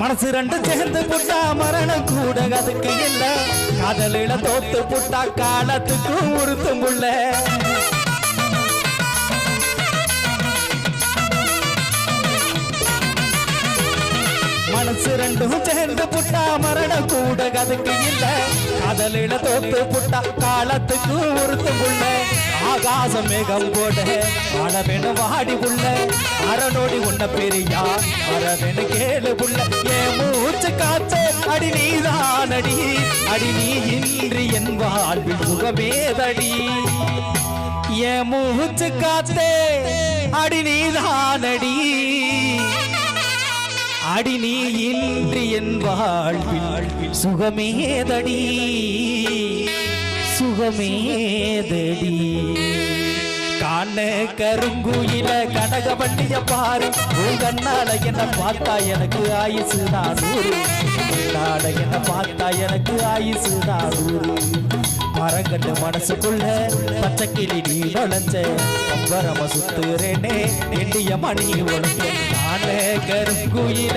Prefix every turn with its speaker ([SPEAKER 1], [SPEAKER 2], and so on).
[SPEAKER 1] மனசு ரெண்டு சேர்ந்து புட்டா மரணம் கூட அதுக்கு இல்ல காதலில தோத்து புட்டா காலத்துக்கு உறுத்தும் புள்ள மனசு ரெண்டும் சேர்ந்து புட்டா மரணம் கூட அதுக்கு இல்ல காதலில தோத்து புட்டா காலத்துக்கு உறுத்தும் புள்ள ஆகாசம் மேகம் போட ஆளவேணு வாடி புள்ள அரணோடி உன்ன பெரியா வரவேணு கேளு புள்ள ஏன் மூச்சு காத்து அடி நீதானடி அடி நீ இன்றி என் வாழ்வில் சுகமேதடி ஏன் மூச்சு காத்தே அடி நீதானடி அடி நீ இன்றி என் வாழ்வில் சுகமேதடி சுகமேதடி காண கருங்குயில கனகவண்டிய பாரு உன் கண்ணால என்ன பார்த்தா எனக்கு ஆயுசு நானூறு நாட என்ன பார்த்தா எனக்கு ஆயுசு நானூறு மரங்கட்டு மனசுக்குள்ள பச்சை கிளி நீ நுழைஞ்ச பம்பரம சுத்துறேனே எண்ணிய மணி உழைக்க காண கருங்குயில